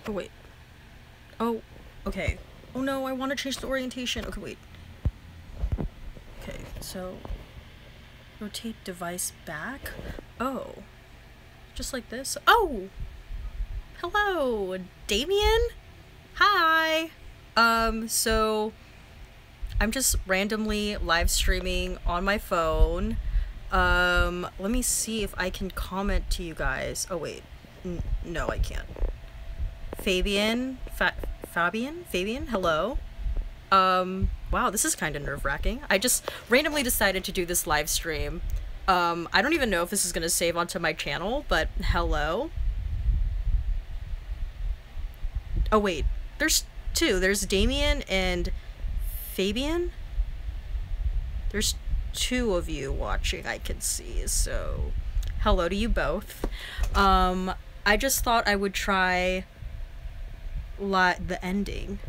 Oh, wait. Oh, okay. Oh no, I want to change the orientation. Okay, wait. Okay, so rotate device back. Oh, just like this. Oh, hello, Damien. Hi. So I'm just randomly live streaming on my phone. Let me see if I can comment to you guys. Oh wait, no, I can't. Fabian, hello. Wow, this is kind of nerve-wracking. I just randomly decided to do this live stream. I don't even know if this is gonna save onto my channel, but hello. Oh wait, there's two. There's Damien and Fabian. There's two of you watching, I can see, so hello to you both. I just thought I would try the ending.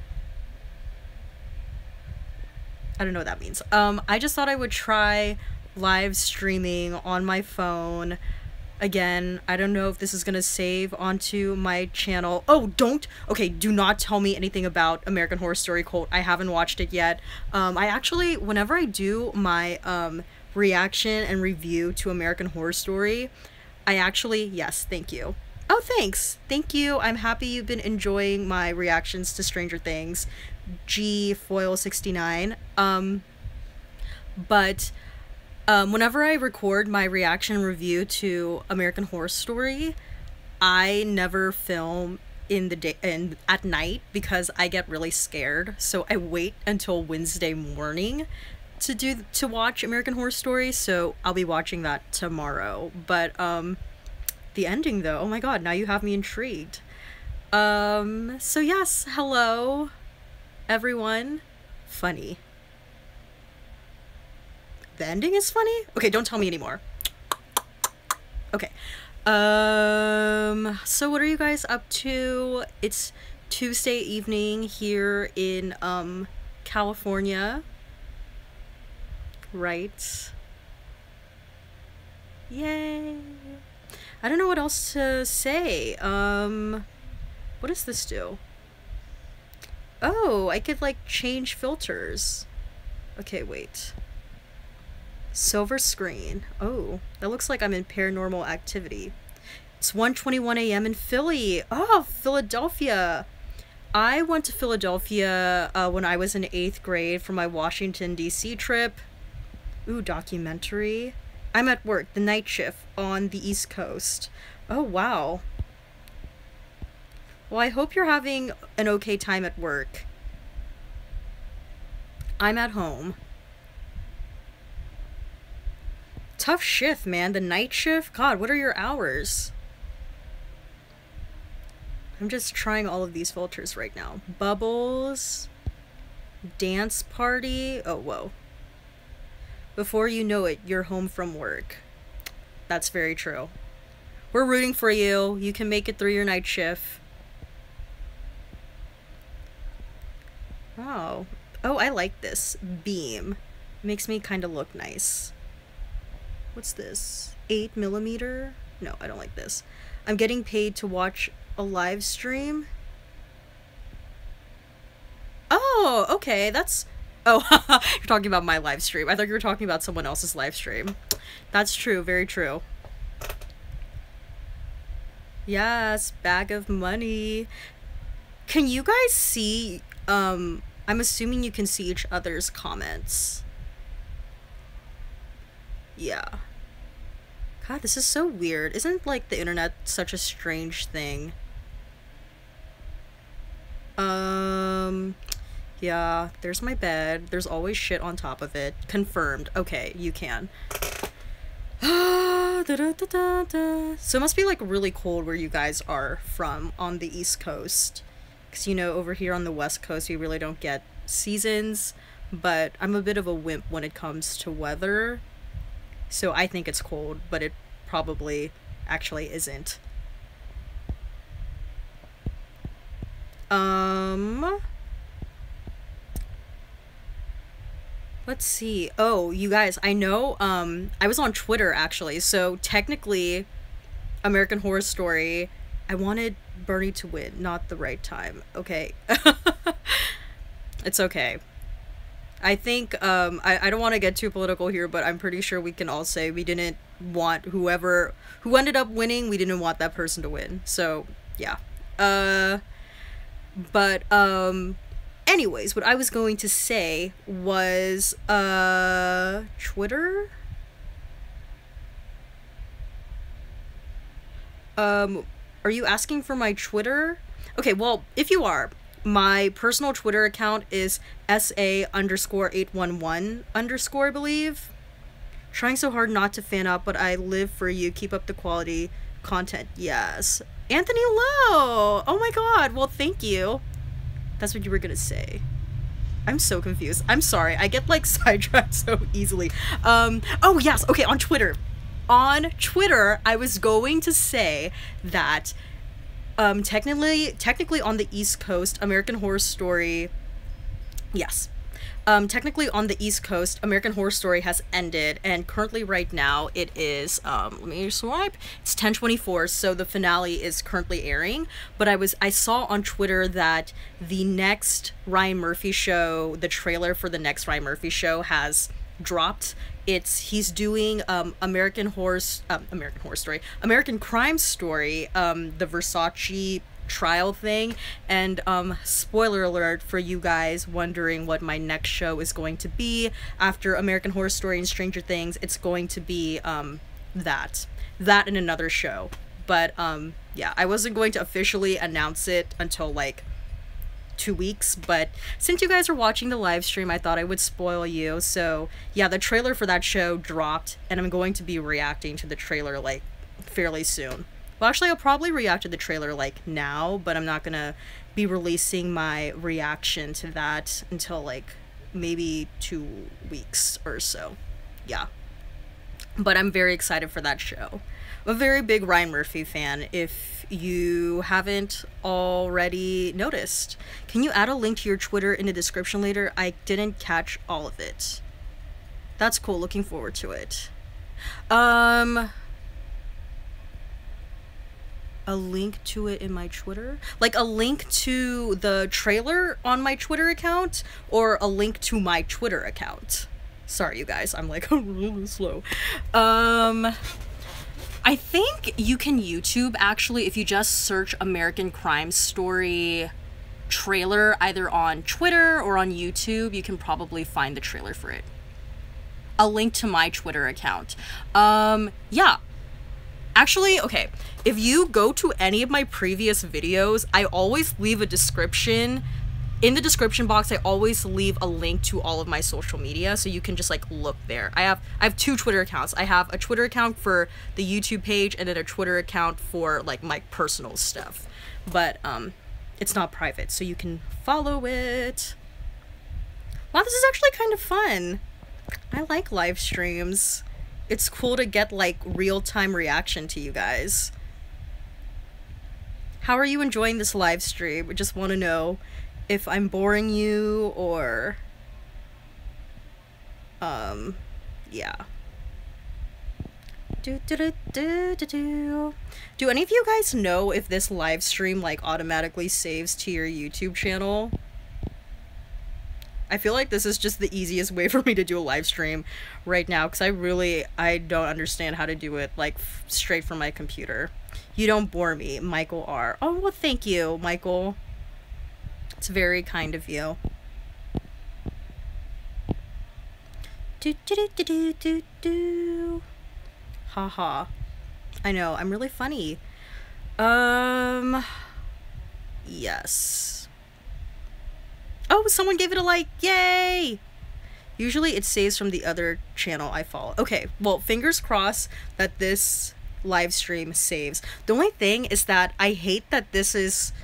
I don't know what that means. I just thought I would try live streaming on my phone. Again, I don't know if this is gonna save onto my channel. Oh, okay, do not tell me anything about American Horror Story Cult. I haven't watched it yet. I actually, whenever I do my reaction and review to American Horror Story, yes, thank you. Oh, thanks. Thank you. I'm happy you've been enjoying my reactions to Stranger Things. G Foil 69. Whenever I record my reaction review to American Horror Story, I never film in the day and at night because I get really scared. So I wait until Wednesday morning to watch American Horror Story. So I'll be watching that tomorrow. But the ending though, oh my god, now you have me intrigued. So yes, hello everyone. Funny. The ending is funny? Okay, don't tell me anymore. Okay. So what are you guys up to? It's Tuesday evening here in, California. Right. Yay. I don't know what else to say. What does this do? Oh, I could, like, change filters. Okay, wait. Silver screen. Oh, that looks like I'm in Paranormal Activity. It's 1:21 a.m. in Philly. Oh, Philadelphia. I went to Philadelphia when I was in 8th grade for my Washington, D.C. trip. Ooh, documentary. I'm at work, the night shift on the East Coast. Oh, wow. Well, I hope you're having an okay time at work. I'm at home. Tough shift, man. The night shift? God, what are your hours? I'm just trying all of these filters right now. Bubbles. Dance party. Oh, whoa. Before you know it, you're home from work. That's very true. We're rooting for you. You can make it through your night shift. Oh. Oh, I like this. Beam. Makes me kind of look nice. What's this? 8mm? No, I don't like this. I'm getting paid to watch a live stream. Oh, okay, that's... Oh, you're talking about my live stream. I thought you were talking about someone else's live stream. That's true, very true. Yes, bag of money. Can you guys see, I'm assuming you can see each other's comments. Yeah. God, this is so weird. Isn't, like, the internet such a strange thing? Yeah, there's my bed. There's always shit on top of it. Confirmed. Okay, you can. So it must be, like, really cold where you guys are from on the East Coast. Because, you know, over here on the West Coast, we really don't get seasons. But I'm a bit of a wimp when it comes to weather. So I think it's cold, but it probably actually isn't. Let's see. Oh, you guys, I know, I was on Twitter, actually, so technically, American Horror Story I wanted Bernie to win, not the right time. Okay. It's okay. I think, I don't want to get too political here, but I'm pretty sure we can all say we didn't want who ended up winning, we didn't want that person to win. So, yeah. But, anyways, what I was going to say was, Twitter? Are you asking for my Twitter? Okay, well, if you are, my personal Twitter account is SA_811_, I believe. Trying so hard not to fan up, but I live for you. Keep up the quality content. Yes. Anthony Lowe! Oh my god, well, thank you. That's what you were gonna say. I'm so confused. I'm sorry. I get, like, sidetracked so easily. Oh, yes. Okay, on Twitter. On Twitter, I was going to say that, technically on the East Coast, American Horror Story... Yes. Technically on the East Coast, American Horror Story has ended, and currently right now it is, let me swipe, it's 10:24, so the finale is currently airing, but I saw on Twitter that the next Ryan Murphy show, the trailer for the next Ryan Murphy show has dropped. He's doing, American Crime Story, the Versace trial thing, and spoiler alert for you guys wondering what my next show is going to be after American Horror Story and Stranger Things. It's going to be that and another show, but yeah, I wasn't going to officially announce it until like 2 weeks, but since you guys are watching the live stream, I thought I would spoil you. So yeah, the trailer for that show dropped, and I'm going to be reacting to the trailer like fairly soon. Well, actually, I'll probably react to the trailer, like, now, but I'm not gonna be releasing my reaction to that until, like, maybe 2 weeks or so. Yeah. But I'm very excited for that show. I'm a very big Ryan Murphy fan, if you haven't already noticed. Can you add a link to your Twitter in the description later? I didn't catch all of it. That's cool. Looking forward to it. A link to it in my Twitter? Like a link to the trailer on my Twitter account, or a link to my Twitter account? Sorry, you guys, I'm like really slow. I think you can YouTube, actually, if you just search American Crime Story trailer either on Twitter or on YouTube, you can probably find the trailer for it. A link to my Twitter account. Yeah. Actually, okay, if you go to any of my previous videos, I always leave a description. In the description box, I always leave a link to all of my social media, so you can just, like, look there. I have 2 Twitter accounts. I have a Twitter account for the YouTube page, and then a Twitter account for, like, my personal stuff. But, it's not private, so you can follow it. Wow, this is actually kind of fun. I like live streams. It's cool to get, like, real-time reaction to you guys. How are you enjoying this live stream? I just want to know if I'm boring you, or... yeah. Do any of you guys know if this live stream, like, automatically saves to your YouTube channel? I feel like this is just the easiest way for me to do a live stream right now, because I don't understand how to do it, like, straight from my computer. You don't bore me, Michael R. Oh, well, thank you, Michael. It's very kind of you. Haha. I know, I'm really funny. Yes. Oh, someone gave it a like. Yay! Usually it saves from the other channel I follow. Okay, well, fingers crossed that this live stream saves. The only thing is that I hate that this is...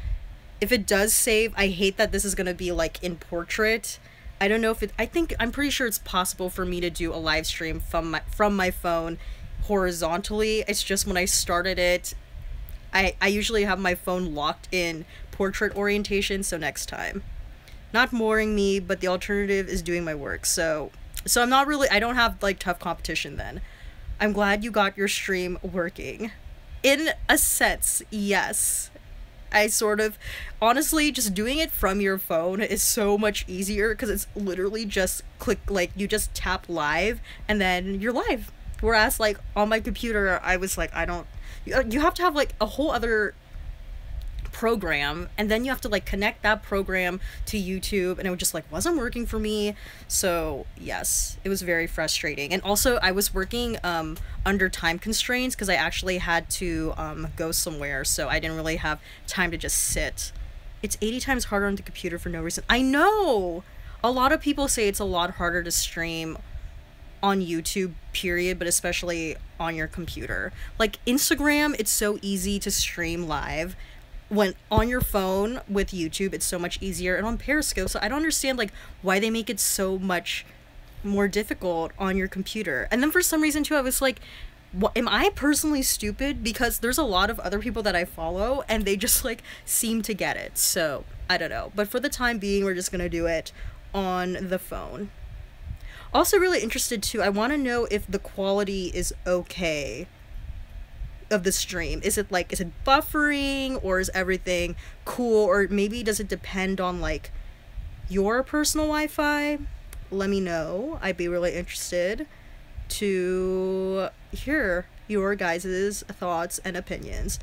If it does save, I hate that this is gonna be, like, in portrait. I don't know if it... I'm pretty sure it's possible for me to do a live stream from my phone horizontally. It's just when I started it, I usually have my phone locked in portrait orientation, so next time. Not mooring me, but the alternative is doing my work, so I'm not really... I don't have, like, tough competition then. I'm glad you got your stream working. In a sense, yes. I sort of, honestly, just doing it from your phone is so much easier because it's literally just click, like, you just tap live and then you're live. Whereas, like, on my computer, I was like, I don't, you have to have, like, a whole other program, and then you have to, like, connect that program to YouTube, and it just, like, wasn't working for me. So yes, it was very frustrating. And also I was working under time constraints because I actually had to go somewhere, so I didn't really have time to just sit. It's 80 times harder on the computer for no reason. I know a lot of people say it's a lot harder to stream on YouTube, period, but especially on your computer. Like Instagram, it's so easy to stream live. When on your phone with YouTube, it's so much easier, and on Periscope, so I don't understand, like, why they make it so much more difficult on your computer. And then for some reason too, I was like, what, am I personally stupid? Because there's a lot of other people that I follow and they just, like, seem to get it. So I don't know, but for the time being, we're just gonna do it on the phone. Also really interested too, I want to know if the quality is okay of the stream. Is it, like, is it buffering, or is everything cool, or maybe does it depend on, like, your personal Wi-Fi? Let me know. I'd be really interested to hear your guys' thoughts and opinions.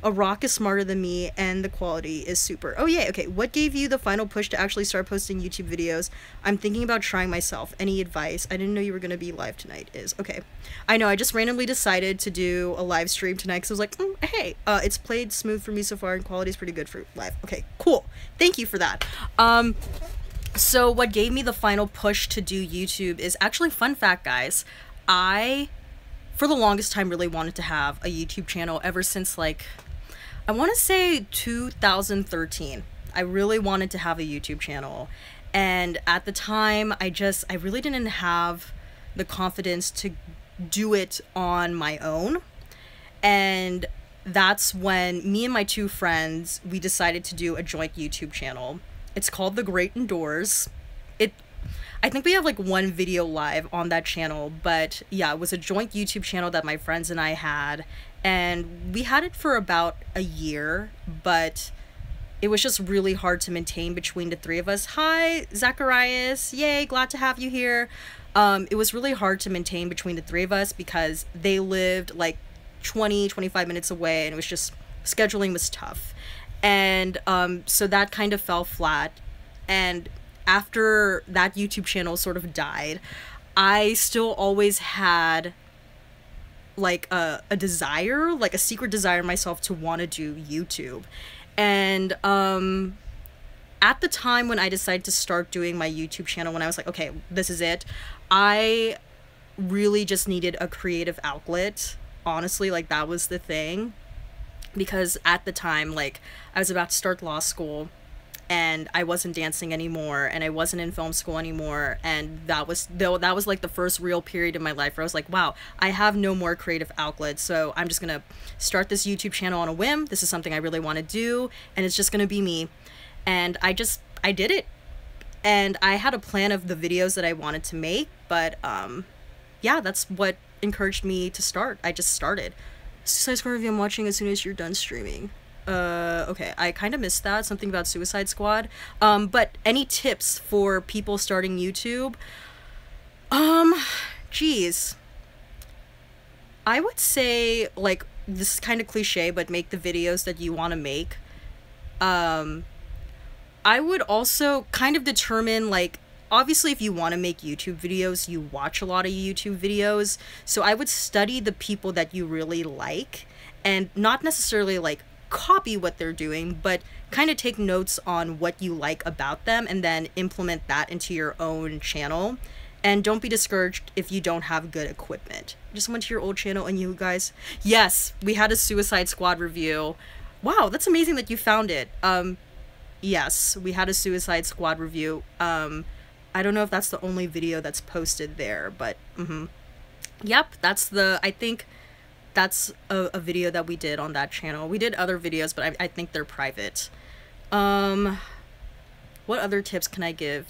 A rock is smarter than me and the quality is super. Oh yeah, okay. What gave you the final push to actually start posting YouTube videos? I'm thinking about trying myself. Any advice? I didn't know you were going to be live tonight. Is okay. I know, I just randomly decided to do a live stream tonight because I was like, hey, it's played smooth for me so far and quality is pretty good for live. Okay, cool. Thank you for that. So what gave me the final push to do YouTube is actually, fun fact, guys, I, for the longest time, really wanted to have a YouTube channel ever since, like, I want to say 2013. I really wanted to have a YouTube channel. And at the time, I really didn't have the confidence to do it on my own. And that's when me and my two friends, we decided to do a joint YouTube channel. It's called The Great Indoors. I think we have, like, one video live on that channel, but yeah, it was a joint YouTube channel that my friends and I had, and we had it for about a year, but it was just really hard to maintain between the three of us. Hi, Zacharias. Yay, glad to have you here. It was really hard to maintain between the three of us because they lived, like, 25 minutes away, and it was just, scheduling was tough. And so that kind of fell flat. And after that YouTube channel sort of died, I still always had, like, a desire, like a secret desire in myself to want to do YouTube. And at the time when I decided to start doing my YouTube channel, when I was like, okay, this is it, I really just needed a creative outlet. Honestly, like, that was the thing. Because at the time, like, I was about to start law school, and I wasn't dancing anymore, and I wasn't in film school anymore, and that was like the first real period in my life where I was like, wow, I have no more creative outlets, so I'm just gonna start this YouTube channel on a whim. This is something I really want to do, and it's just gonna be me. And I did it, and I had a plan of the videos that I wanted to make, but yeah, that's what encouraged me to start. I just started. Suicide Squad review I'm watching as soon as you're done streaming. Okay, I kind of missed that, something about Suicide Squad. But any tips for people starting YouTube? Geez. I would say, like, this is kind of cliche, but make the videos that you want to make. I would also kind of determine, like, obviously if you want to make YouTube videos, you watch a lot of YouTube videos, so I would study the people that you really like, and not necessarily, like, copy what they're doing, but kind of take notes on what you like about them and then implement that into your own channel. And don't be discouraged if you don't have good equipment. Just went to your old channel and you guys, yes, we had a Suicide Squad review. Wow, that's amazing that you found it. Yes, we had a Suicide Squad review. I don't know if that's the only video that's posted there, but yep, I think that's a video that we did on that channel. We did other videos, but I think they're private. What other tips can I give?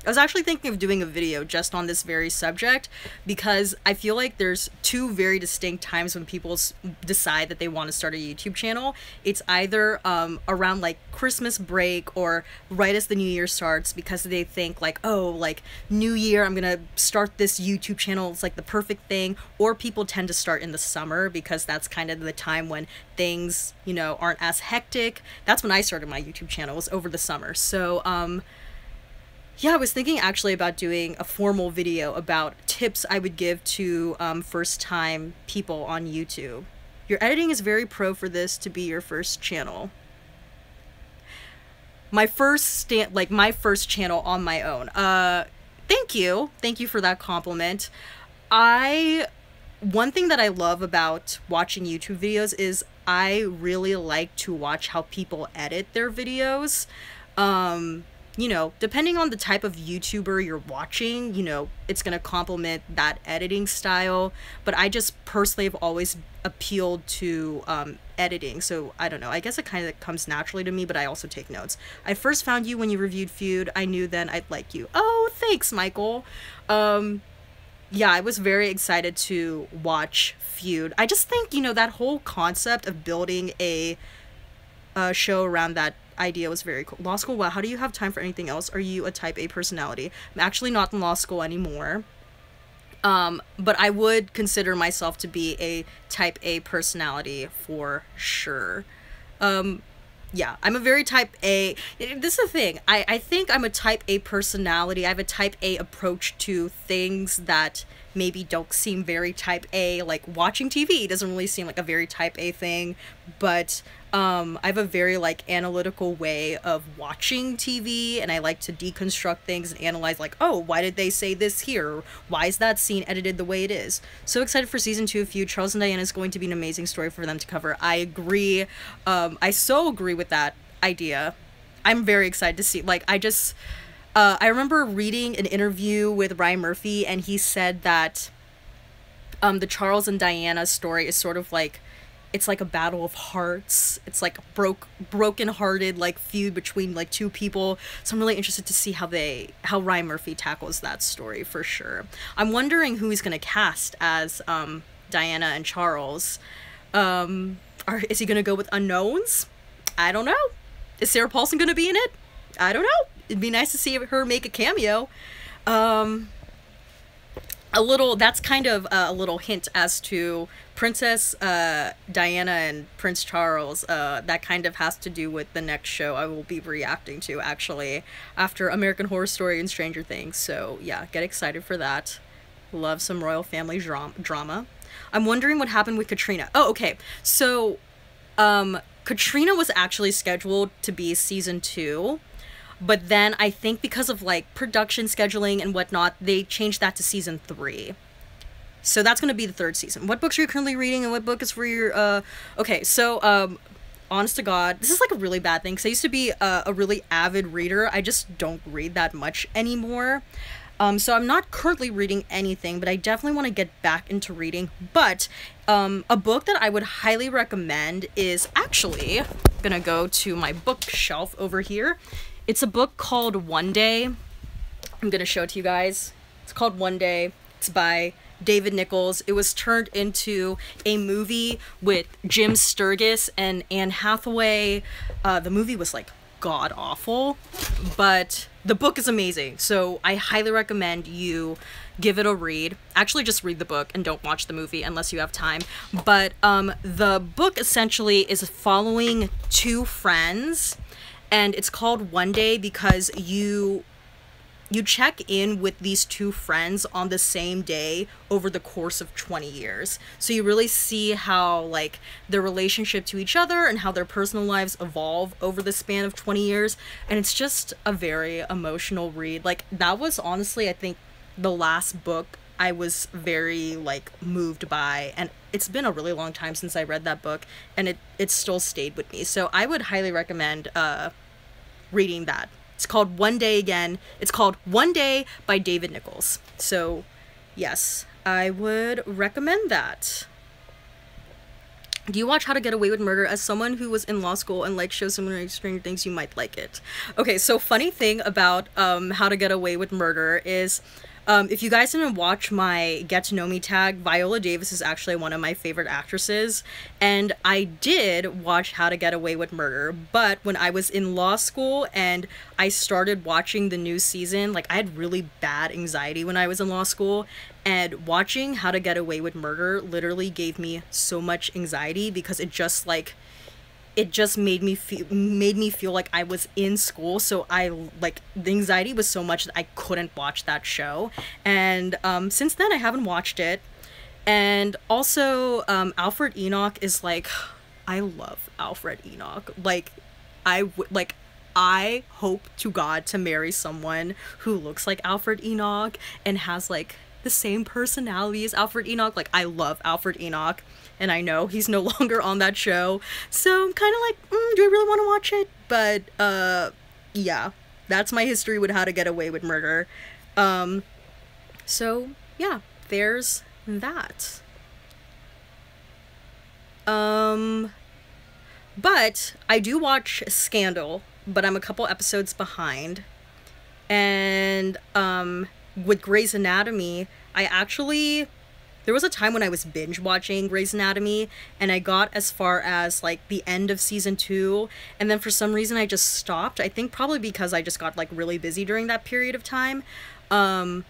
I was actually thinking of doing a video just on this very subject because I feel like there's two very distinct times when people decide that they want to start a YouTube channel. It's either around like Christmas break or right as the new year starts because they think like, oh, like new year, I'm gonna start this YouTube channel. It's like the perfect thing. Or people tend to start in the summer because that's kind of the time when things, you know, aren't as hectic. That's when I started my YouTube channel, was over the summer. So, yeah, I was thinking actually about doing a formal video about tips I would give to first-time people on YouTube. Your editing is very pro for this to be your first channel. My first channel on my own. Thank you for that compliment. One thing that I love about watching YouTube videos is I really like to watch how people edit their videos. You know, depending on the type of YouTuber you're watching, you know, it's going to complement that editing style. But I just personally have always appealed to editing. So I don't know. I guess it kind of comes naturally to me, but I also take notes. I first found you when you reviewed Feud. I knew then I'd like you. Oh, thanks, Michael. Yeah, I was very excited to watch Feud. I just think, you know, that whole concept of building a show around that idea was very cool. Law school, wow, how do you have time for anything else? Are you a type A personality? I'm actually not in law school anymore. But I would consider myself to be a type A personality for sure. Yeah, I'm a very type A. This is the thing. I think I'm a type A personality. I have a type A approach to things that maybe don't seem very type A. Like watching TV doesn't really seem like a very type A thing, but I have a very like analytical way of watching TV, and I like to deconstruct things and analyze like, oh, why did they say this here? Why is that scene edited the way it is? So excited for season 2 of Feud. Charles and Diana is going to be an amazing story for them to cover. I agree. I so agree with that idea. I'm very excited to see, like, I remember reading an interview with Ryan Murphy, and he said that the Charles and Diana story is sort of like, it's like a battle of hearts. It's like broken-hearted like feud between like two people. So I'm really interested to see how Ryan Murphy tackles that story for sure. I'm wondering who he's gonna cast as Diana and Charles. Is he gonna go with unknowns? I don't know. Is Sarah Paulson gonna be in it? I don't know. It'd be nice to see her make a cameo. That's kind of a little hint as to Princess Diana and Prince Charles. That kind of has to do with the next show I will be reacting to, actually, after American Horror Story and Stranger Things. So yeah, get excited for that. Love some royal family drama. I'm wondering what happened with Katrina. Oh, okay. So Katrina was actually scheduled to be season 2. But then I think because of like production scheduling and whatnot, they changed that to season 3. So that's going to be the 3rd season. What books are you currently reading and what book is for your, okay, so, honest to God, this is like a really bad thing because I used to be a really avid reader. I just don't read that much anymore. So I'm not currently reading anything, but I definitely want to get back into reading. But a book that I would highly recommend is actually, I'm going to go to my bookshelf over here. It's a book called One Day. I'm going to show it to you guys. It's called One Day. It's by David Nichols. It was turned into a movie with Jim Sturgis and Anne Hathaway. The movie was like god-awful, but the book is amazing. So I highly recommend you give it a read. Actually, just read the book and don't watch the movie unless you have time. But the book essentially is following 2 friends. And it's called One Day because you check in with these 2 friends on the same day over the course of 20 years. So you really see how like their relationship to each other and how their personal lives evolve over the span of 20 years. And it's just a very emotional read. Like that was honestly, I think, the last book I was very like moved by, and it's been a really long time since I read that book, and it still stayed with me. So I would highly recommend reading that. It's called One Day again. It's called One Day by David Nichols. So yes, I would recommend that. Do you watch How to Get Away with Murder? As someone who was in law school and likes shows similar to Stranger Things, you might like it. Okay, so funny thing about How to Get Away with Murder is, if you guys didn't watch my Get to Know Me tag, Viola Davis is actually one of my favorite actresses, and I did watch How to Get Away with Murder, but when I was in law school and I started watching the new season, like, I had really bad anxiety when I was in law school, and watching How to Get Away with Murder literally gave me so much anxiety because it just made me feel like I was in school. So the anxiety was so much that I couldn't watch that show. And since then I haven't watched it. And also Alfred Enoch is like, I love Alfred Enoch. I hope to God to marry someone who looks like Alfred Enoch and has like the same personality as Alfred Enoch. Like, I love Alfred Enoch, and I know he's no longer on that show, so I'm kind of like, do I really want to watch it? But yeah, that's my history with How to Get Away with Murder. So yeah, there's that. But I do watch Scandal, but I'm a couple episodes behind. And with Grey's Anatomy, there was a time when I was binge watching Grey's Anatomy, and I got as far as like the end of season 2, and then for some reason I just stopped. I think probably because I just got like really busy during that period of time. And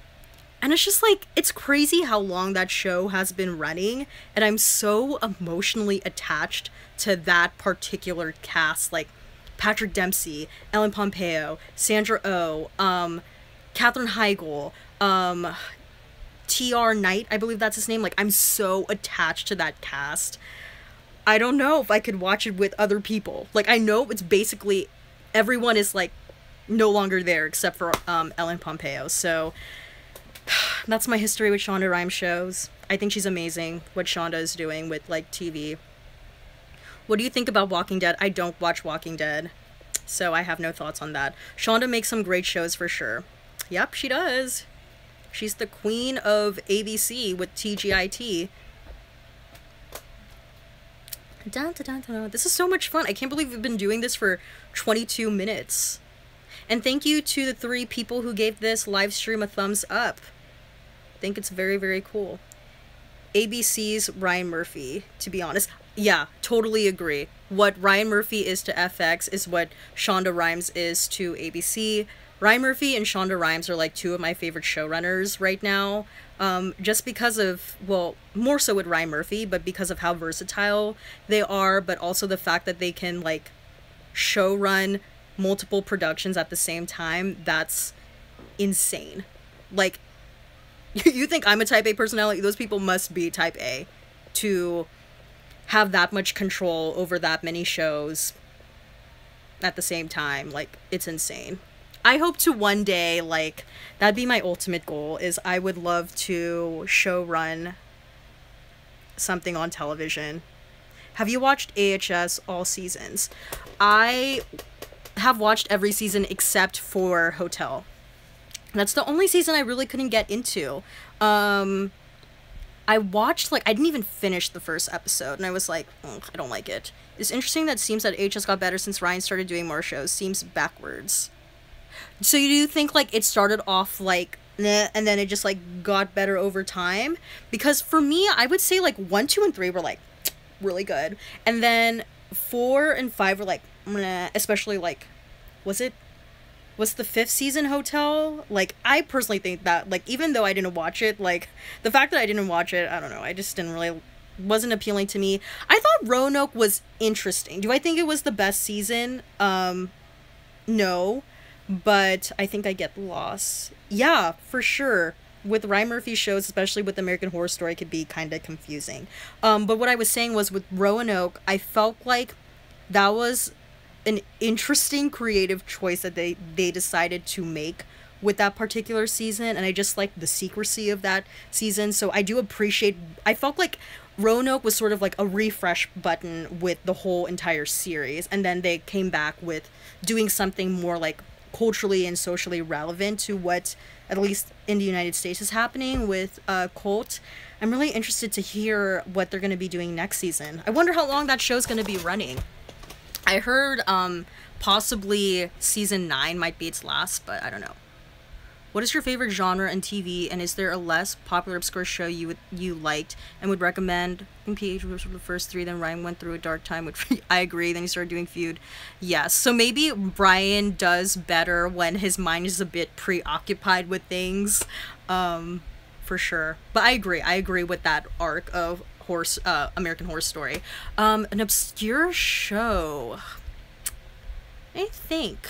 it's just like, it's crazy how long that show has been running, and I'm so emotionally attached to that particular cast, like Patrick Dempsey, Ellen Pompeo, Sandra Oh, Katherine Heigl, T.R. Knight, I believe that's his name. Like, I'm so attached to that cast. I don't know if I could watch it with other people. Like, I know it's basically everyone is like no longer there except for Ellen Pompeo. So that's my history with Shonda Rhimes shows. I think she's amazing what Shonda is doing with like TV. What do you think about Walking Dead? I don't watch Walking Dead, so I have no thoughts on that. Shonda makes some great shows for sure. Yep, she does. She's the queen of ABC with TGIT. Dun, dun, dun, dun. This is so much fun. I can't believe we've been doing this for 22 minutes. And thank you to the 3 people who gave this live stream a thumbs up. I think it's very, very cool. ABC's Ryan Murphy, to be honest. Yeah, totally agree. What Ryan Murphy is to FX is what Shonda Rhimes is to ABC. Ryan Murphy and Shonda Rhimes are like 2 of my favorite showrunners right now. Just because of, well, more so with Ryan Murphy, but because of how versatile they are, but also the fact that they can like show run multiple productions at the same time. That's insane. Like, you think I'm a type A personality? Those people must be type A to have that much control over that many shows at the same time. Like, it's insane. I hope to one day, like, that'd be my ultimate goal, is I would love to show run something on television. Have you watched AHS all seasons? I have watched every season except for Hotel. That's the only season I really couldn't get into. I watched, like, I didn't even finish the first episode, and I was like, I don't like it. It's interesting that it seems that AHS got better since Ryan started doing more shows. Seems backwards. So you do think, like, it started off, like, nah, and then it just, like, got better over time? Because for me, I would say, like, 1, 2, and 3 were, like, really good. And then 4 and 5 were, like, nah, especially, like, was the 5th season Hotel? Like, I personally think that, like, even though I didn't watch it, like, the fact that I didn't watch it, I don't know, I just didn't really, wasn't appealing to me. I thought Roanoke was interesting. Do I think it was the best season? No. But I think I get lost. Yeah, for sure. With Ryan Murphy shows, especially with American Horror Story, it could be kind of confusing. But what I was saying was with Roanoke, I felt like that was an interesting creative choice that they decided to make with that particular season, and I just like the secrecy of that season. So I do appreciate, I felt like Roanoke was sort of like a refresh button with the whole entire series, and then they came back with doing something more like culturally and socially relevant to what, at least in the United States, is happening with Cult. I'm really interested to hear what they're going to be doing next season. I wonder how long that show's going to be running. I heard possibly season 9 might be its last, but I don't know. What is your favorite genre in TV, and is there a less popular obscure show you liked and would recommend? I think PH was the first 3, then Ryan went through a dark time, which I agree, then he started doing Feud. Yes, so maybe Brian does better when his mind is a bit preoccupied with things, for sure. But I agree with that arc of American Horror Story. An obscure show. I think...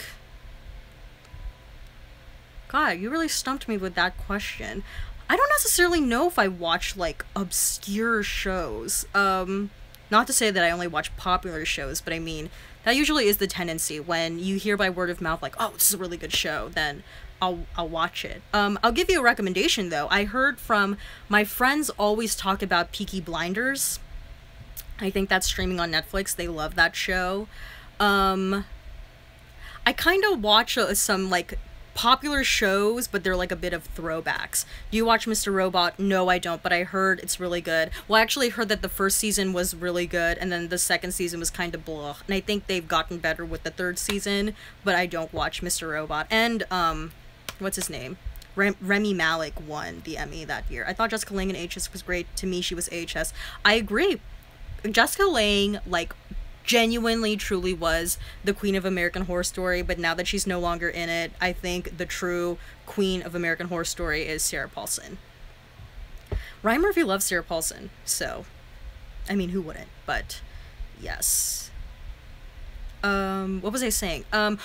God, you really stumped me with that question. I don't necessarily know if I watch, like, obscure shows. Not to say that I only watch popular shows, but I mean, that usually is the tendency. When you hear by word of mouth, like, oh, this is a really good show, then I'll watch it. I'll give you a recommendation, though. I heard from my friends always talk about Peaky Blinders. I think that's streaming on Netflix. They love that show. I kind of watch some, like, popular shows, but they're like a bit of throwbacks. Do you watch Mr. Robot? No, I don't, but I heard it's really good. Well, I actually heard that the first season was really good, and then the second season was kind of blah. And I think they've gotten better with the third season, but I don't watch Mr. Robot. And, what's his name? Remy Malik won the Emmy that year. I thought Jessica Lange in AHS was great. To me, she was AHS. I agree. Jessica Lange, like, genuinely truly was the queen of American Horror Story, but now that she's no longer in it, I think the true queen of American Horror Story is Sarah Paulson. Ryan Murphy loves Sarah Paulson, so I mean, who wouldn't? But yes. What was I saying? My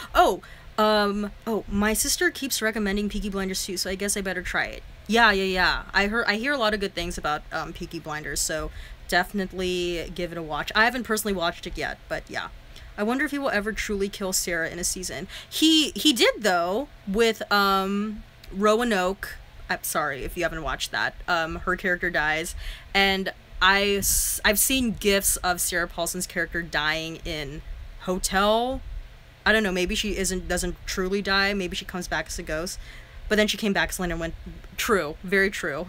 sister keeps recommending Peaky Blinders too, so I guess I better try it. Yeah. I hear a lot of good things about Peaky Blinders, so definitely give it a watch. I haven't personally watched it yet, but yeah. I wonder if he will ever truly kill Sarah in a season. He did, though, with Roanoke. I'm sorry if you haven't watched that. Her character dies, and I've seen gifs of Sarah Paulson's character dying in Hotel. I don't know, maybe she doesn't truly die, maybe she comes back as a ghost. But then she came back, Slender went, true, very true.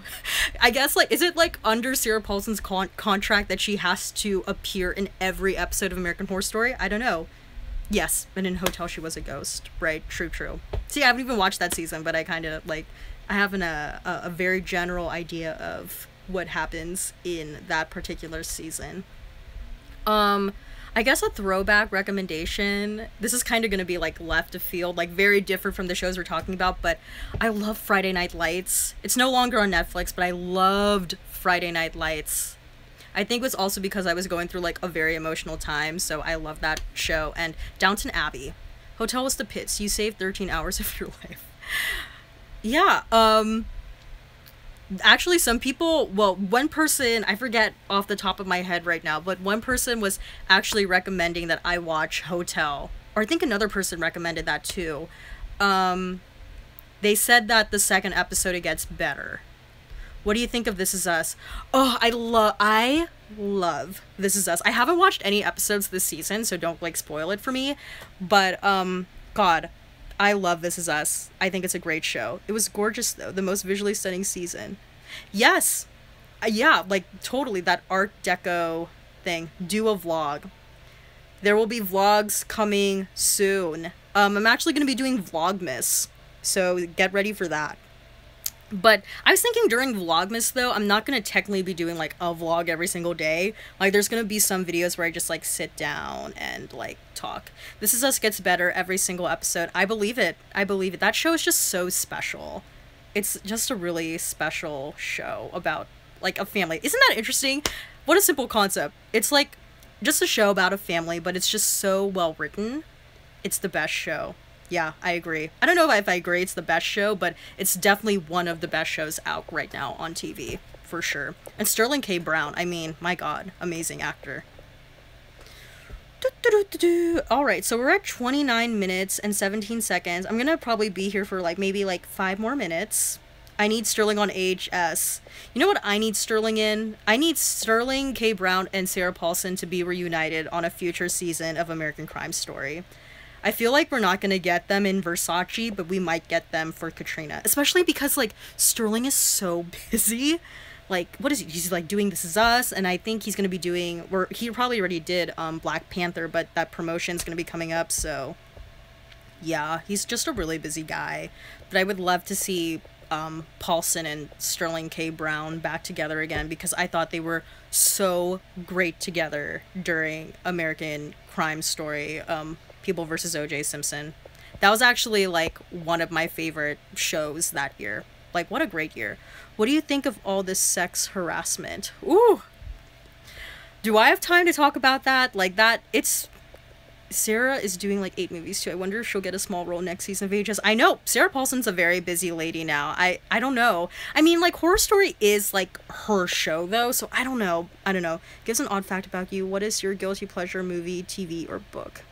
I guess, like, is it, like, under Sarah Paulson's contract that she has to appear in every episode of American Horror Story? I don't know. Yes, but in Hotel she was a ghost, right? True. See, I haven't even watched that season, but I kind of, like, I have a very general idea of what happens in that particular season. I guess a throwback recommendation, this is kind of going to be, like, left of field, like, very different from the shows we're talking about, but I love Friday Night Lights. It's no longer on Netflix, but I loved Friday Night Lights. I think it was also because I was going through, like, a very emotional time, so I love that show. And Downton Abbey. Hotel was the pits. You saved 13 hours of your life. Yeah, actually, some people, well, one person, I forget off the top of my head right now, but one person was actually recommending that I watch Hotel. Or I think another person recommended that too. They said that the second episode it gets better. What do you think of This Is Us? Oh, I love This Is Us. I haven't watched any episodes this season, so don't, like, spoil it for me. But, God, I love This Is Us. I think it's a great show. It was gorgeous, though. The most visually stunning season. Yes. Yeah, like, totally. That Art Deco thing. Do a vlog. There will be vlogs coming soon. I'm actually going to be doing Vlogmas. So get ready for that. But I was thinking during Vlogmas, though, I'm not going to technically be doing, like, a vlog every single day. Like, there's going to be some videos where I just, like, sit down and, like, talk. This Is Us gets better every single episode. I believe it. That show is just so special. It's just a really special show about, like, a family. Isn't that interesting? What a simple concept. It's, like, just a show about a family, but it's just so well written. It's the best show. Yeah, I agree. I don't know if I agree it's the best show, but it's definitely one of the best shows out right now on TV, for sure. And Sterling K. Brown, I mean, my God, amazing actor. Alright, so we're at 29 minutes and 17 seconds. I'm gonna probably be here for, like, maybe, like, 5 more minutes. I need Sterling on AHS. You know what I need Sterling in? I need Sterling K. Brown and Sarah Paulson to be reunited on a future season of American Crime Story. I feel like we're not gonna get them in Versace, but we might get them for Katrina. Especially because, like, Sterling is so busy. Like, what is he? He's, like, doing This Is Us, and I think he's gonna be doing... he probably already did Black Panther, but that promotion's gonna be coming up, so... Yeah, he's just a really busy guy. But I would love to see Paulson and Sterling K. Brown back together again, because I thought they were so great together during American Crime Story, People vs. O.J. Simpson. That was actually, like, one of my favorite shows that year. Like, what a great year. What do you think of all this sex harassment? Ooh! Do I have time to talk about that? Like, that, it's... Sarah is doing, like, 8 movies, too. I wonder if she'll get a small role next season of VHS. I know! Sarah Paulson's a very busy lady now. I don't know. I mean, like, Horror Story is, like, her show, though, so I don't know. I don't know. Gives an odd fact about you. What is your guilty pleasure movie, TV, or book?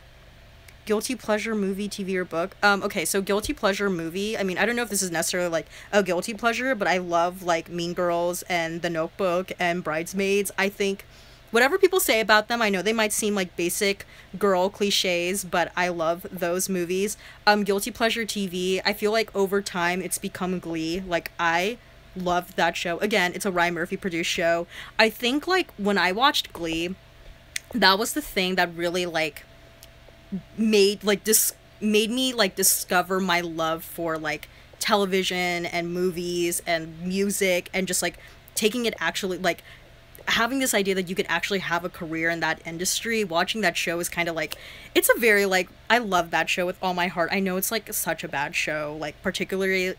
Guilty pleasure movie, TV, or book? Okay, so guilty pleasure movie, I mean, I don't know if this is necessarily, like, a guilty pleasure, but I love, like, Mean Girls and The Notebook and Bridesmaids. I think, whatever people say about them, I know they might seem like basic girl cliches, but I love those movies. Guilty pleasure TV, I feel like over time it's become Glee. Like, I loved that show. Again, it's a Ryan Murphy produced show. I think, like, when I watched Glee, that was the thing that really, like, made me, like, discover my love for, like, television and movies and music, and just, like, taking it actually, like, having this idea that you could actually have a career in that industry. Watching that show is kind of like, it's a very, like, I love that show with all my heart. I know it's, like, such a bad show, like, particularly,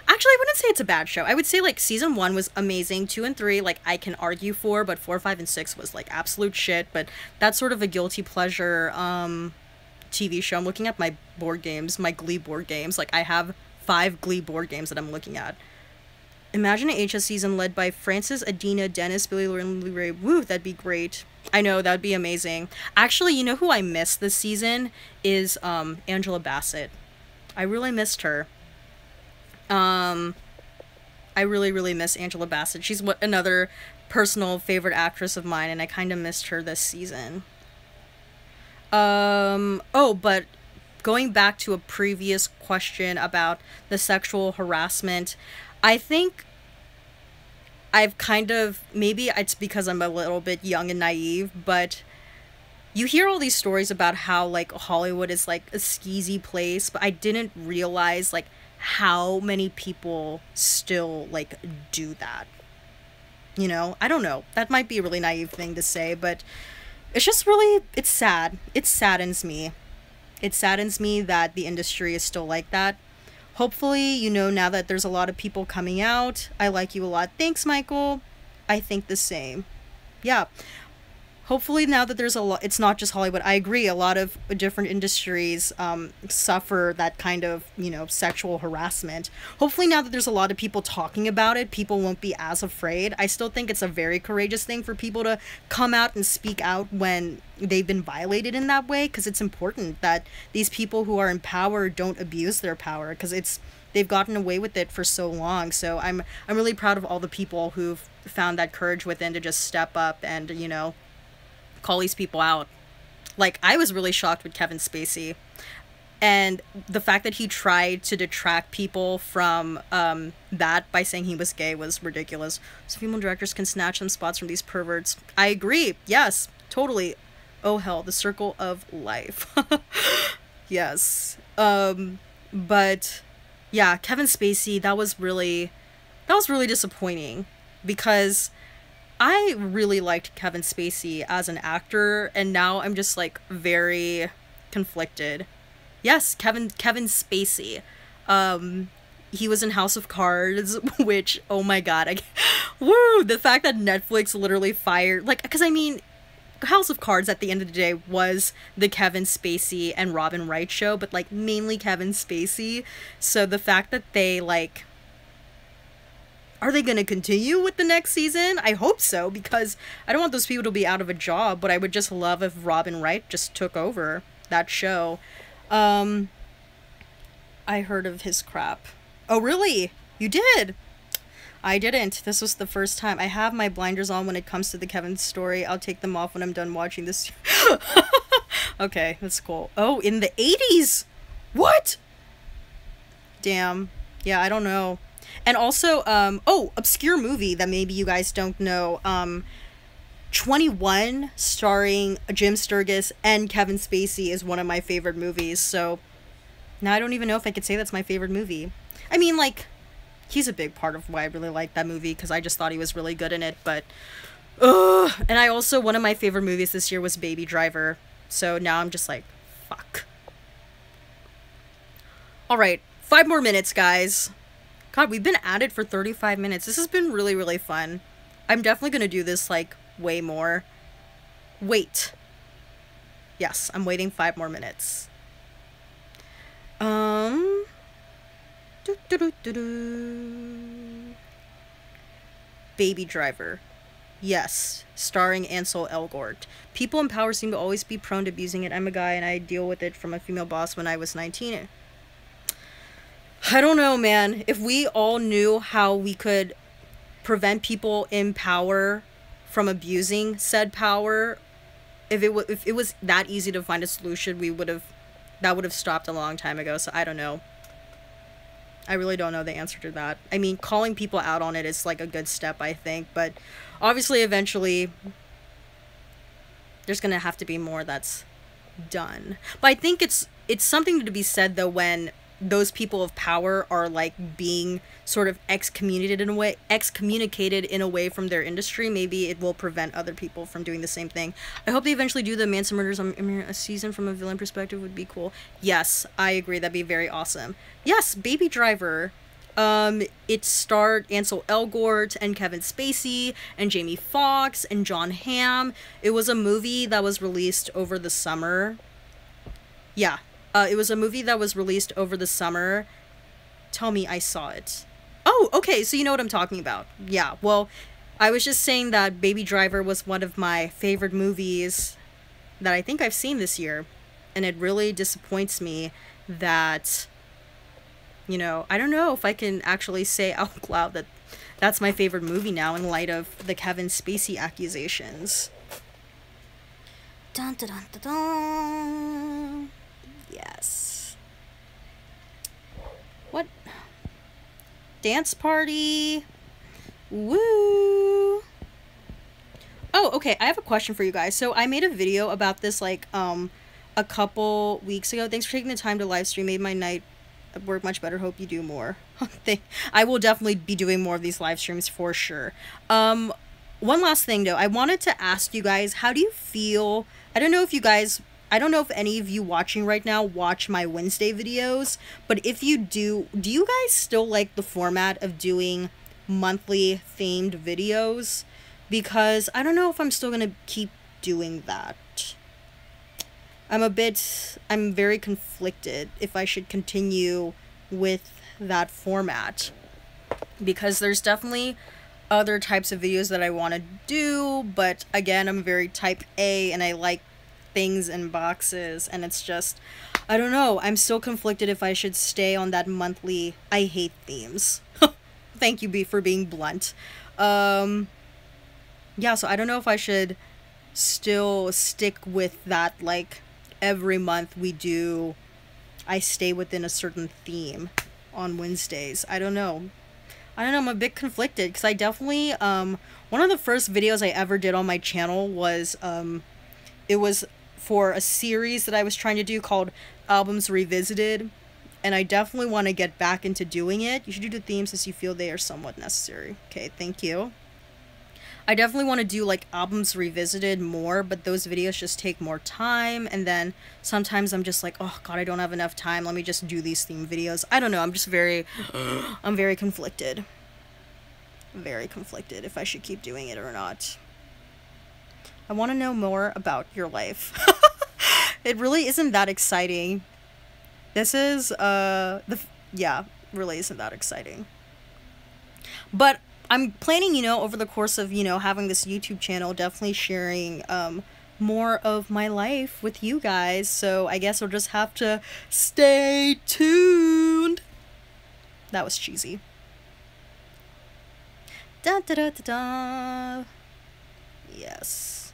actually, I wouldn't say it's a bad show. I would say, like, season 1 was amazing. 2 and 3, like, I can argue for, but 4, 5, and 6 was, like, absolute shit. But that's sort of a guilty pleasure TV show. I'm looking at my board games, my Glee board games. Like, I have 5 Glee board games that I'm looking at. Imagine an HS season led by Francis, Adina, Dennis, Billy, Lauren, Lee Ray. Woo, that'd be great. I know, that'd be amazing. Actually, you know who I missed this season is Angela Bassett. I really missed her. I really, really miss Angela Bassett. She's another personal favorite actress of mine, and I kind of missed her this season. Oh, but going back to a previous question about the sexual harassment, I think I've kind of, maybe it's because I'm a little bit young and naive, but you hear all these stories about how, like, Hollywood is, like, a skeezy place, but I didn't realize, like, how many people still, like, do that. You know? I don't know. That might be a really naive thing to say, but it's just really, it's sad. It saddens me. It saddens me that the industry is still like that. Hopefully, you know, now that there's a lot of people coming out, I like you a lot. Thanks, Michael. I think the same. Yeah. Hopefully now that there's a lot, it's not just Hollywood. I agree, a lot of different industries suffer that kind of, you know, sexual harassment. Hopefully now that there's a lot of people talking about it, people won't be as afraid. I still think it's a very courageous thing for people to come out and speak out when they've been violated in that way, because it's important that these people who are in power don't abuse their power, because they've gotten away with it for so long. So I'm really proud of all the people who've found that courage within to just step up and, you know, call these people out. Like, I was really shocked with Kevin Spacey, and the fact that he tried to detract people from that by saying he was gay was ridiculous. So female directors can snatch some spots from these perverts. I agree. Yes, totally. Oh hell, the circle of life. Yes. But yeah, Kevin Spacey, that was really disappointing, because I really liked Kevin Spacey as an actor, and now I'm just, like, very conflicted. Yes, Kevin Spacey. He was in House of Cards, which, oh my god, woo! The fact that Netflix literally fired, like, because I mean, House of Cards at the end of the day was the Kevin Spacey and Robin Wright show, but, like, mainly Kevin Spacey. So the fact that they, like, are they going to continue with the next season? I hope so, because I don't want those people to be out of a job, but I would just love if Robin Wright just took over that show. I heard of his crap. Oh, really? You did? I didn't. This was the first time. I have my blinders on when it comes to the Kevin story. I'll take them off when I'm done watching this. Okay, that's cool. Oh, in the 80s? What? Damn. Yeah, I don't know. And also, oh, obscure movie that maybe you guys don't know. 21, starring Jim Sturgis and Kevin Spacey, is one of my favorite movies. So now I don't even know if I could say that's my favorite movie. I mean, like, he's a big part of why I really like that movie, because I just thought he was really good in it. But, ugh. And I also, one of my favorite movies this year was Baby Driver. So now I'm just like, fuck. Alright, 5 more minutes, guys. God, we've been at it for 35 minutes. This has been really, really fun. I'm definitely gonna do this, like, way more. Wait. Yes, I'm waiting 5 more minutes. Baby Driver. Yes, starring Ansel Elgort. People in power seem to always be prone to abusing it. I'm a guy and I deal with it from a female boss when I was 19. I don't know, man. If we all knew how we could prevent people in power from abusing said power, if it was that easy to find a solution, that would have stopped a long time ago. So I don't know. I really don't know the answer to that. I mean, calling people out on it is like a good step, I think, but obviously eventually there's gonna have to be more that's done. But I think it's something to be said, though, when those people of power are like being sort of excommunicated in a way from their industry. Maybe it will prevent other people from doing the same thing. I hope they eventually do the Manson Murders. I mean, a season from a villain perspective would be cool. Yes, I agree. That'd be very awesome. Yes, Baby Driver. It starred Ansel Elgort and Kevin Spacey and Jamie Foxx and John Hamm. It was a movie that was released over the summer. Yeah. It was a movie that was released over the summer. Tell me I saw it. Oh, okay, so you know what I'm talking about. Yeah, well, I was just saying that Baby Driver was one of my favorite movies that I think I've seen this year. And it really disappoints me that, you know, I don't know if I can actually say out loud that that's my favorite movie now in light of the Kevin Spacey accusations. Dun, dun, dun, dun, dun. Yes. What? Dance party. Woo. Oh, okay. I have a question for you guys. So I made a video about this like a couple weeks ago. Thanks for taking the time to live stream. Made my night at work much better. Hope you do more. I will definitely be doing more of these live streams for sure. One last thing though. I wanted to ask you guys, how do you feel? I don't know if any of you watching right now watch my Wednesday videos, but if you do you guys still like the format of doing monthly themed videos? Because I don't know if I'm still gonna keep doing that. I'm very conflicted if I should continue with that format, because there's definitely other types of videos that I want to do, but again, I'm very type A and I like things in boxes, and it's just, I don't know, I'm still conflicted if I should stay on that monthly. I hate themes. Thank you, B, for being blunt. Yeah, so I don't know if I should still stick with that, like every month I stay within a certain theme on Wednesdays. I don't know, I'm a bit conflicted, because I definitely, one of the first videos I ever did on my channel was, it was for a series that I was trying to do called Albums Revisited, and I definitely want to get back into doing it. You should do the themes as you feel they are somewhat necessary. Okay, thank you. I definitely want to do like Albums Revisited more, but those videos just take more time, and then sometimes I'm just like, oh god, I don't have enough time, let me just do these theme videos. I don't know, I'm very conflicted. Very conflicted if I should keep doing it or not. I want to know more about your life. It really isn't that exciting. This is, yeah, really isn't that exciting. But I'm planning, you know, over the course of, you know, having this YouTube channel, definitely sharing, more of my life with you guys. So I guess I'll just have to stay tuned. That was cheesy. Da da da da da. Yes.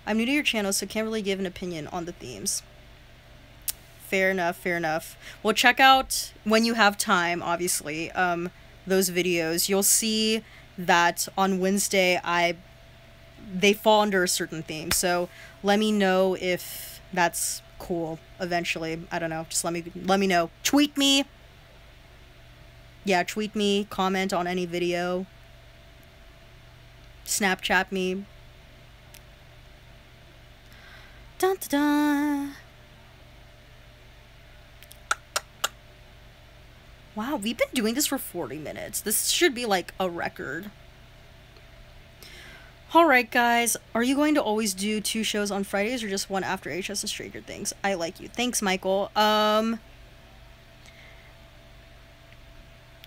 I'm new to your channel, so can't really give an opinion on the themes. Fair enough, fair enough. Well, check out, when you have time, obviously, those videos. You'll see that on Wednesday, they fall under a certain theme. So let me know if that's cool eventually. I don't know. Just let me know. Tweet me. Yeah, tweet me. Comment on any video. Snapchat me. Dun dun dun. Wow, we've been doing this for 40 minutes. This should be like a record. Alright guys, are you going to always do 2 shows on Fridays or just one after HS and Stranger Things? I like you. Thanks, Michael.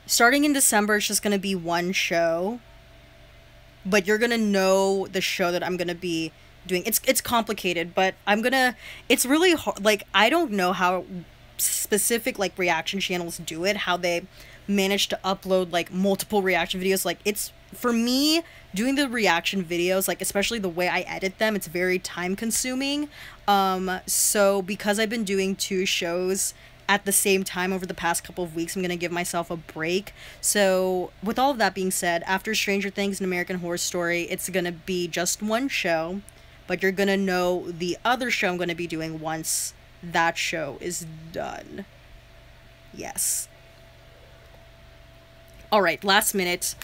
Starting in December, it's just going to be 1 show. But you're going to know the show that I'm going to be doing. It's complicated, but it's really hard. Like, I don't know how specific like reaction channels do it, how they manage to upload like multiple reaction videos. Like, it's, for me, doing the reaction videos, like especially the way I edit them, it's very time consuming. So because I've been doing 2 shows at the same time over the past couple of weeks, I'm gonna give myself a break. So with all of that being said, after Stranger Things and American Horror Story, it's gonna be just 1 show, but you're gonna know the other show I'm gonna be doing once that show is done. Yes. Alright, last minute.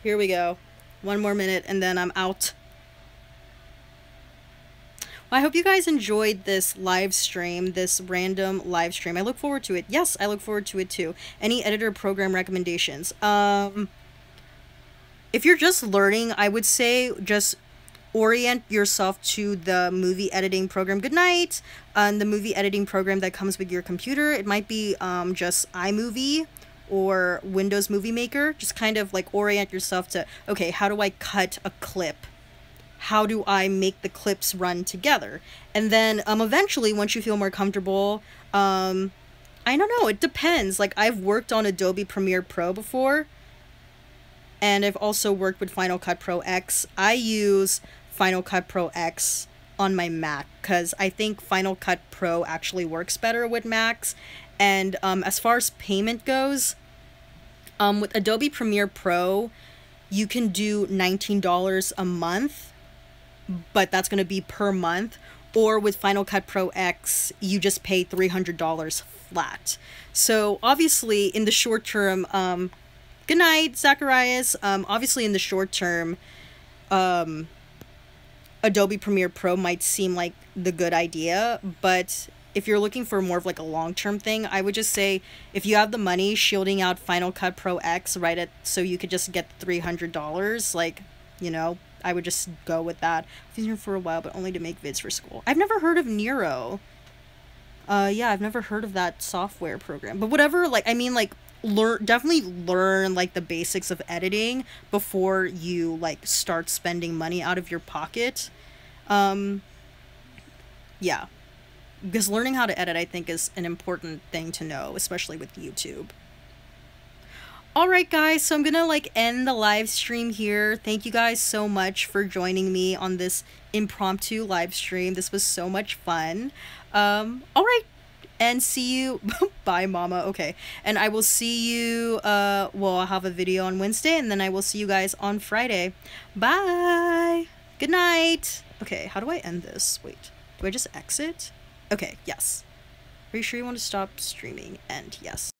Here we go. 1 more minute and then I'm out. Well, I hope you guys enjoyed this live stream, this random live stream. I look forward to it. Yes, I look forward to it too. Any editor program recommendations? If you're just learning, I would say just orient yourself to the movie editing program. Good night. The movie editing program that comes with your computer. It might be just iMovie or Windows Movie Maker. Just kind of like orient yourself to, okay, how do I cut a clip? How do I make the clips run together? And then eventually, once you feel more comfortable, I don't know, it depends. Like, I've worked on Adobe Premiere Pro before, and I've also worked with Final Cut Pro X. I use Final Cut Pro X on my Mac because I think Final Cut Pro actually works better with Macs. And as far as payment goes, with Adobe Premiere Pro, you can do $19 a month, but that's going to be per month. Or with Final Cut Pro X, you just pay $300 flat. So obviously in the short term, good night, Zacharias. Obviously in the short term, Adobe Premiere Pro might seem like the good idea, but if you're looking for more of like a long-term thing, I would just say if you have the money, shielding out Final Cut Pro X so you could just get $300, like, you know, I would just go with that. I've been here for a while, but only to make vids for school. I've never heard of Nero. Yeah, I've never heard of that software program. But whatever, like, I mean, like, definitely learn, like, the basics of editing before you, like, start spending money out of your pocket. Yeah. Because learning how to edit, I think, is an important thing to know, especially with YouTube. Alright guys, so I'm gonna like end the live stream here. Thank you guys so much for joining me on this impromptu live stream. This was so much fun. Alright, and see you. Bye, mama. Okay, and I will see you, well, I'll have a video on Wednesday, and then I will see you guys on Friday. Bye! Good night! Okay, how do I end this? Wait, do I just exit? Okay, yes. Are you sure you want to stop streaming? End, yes.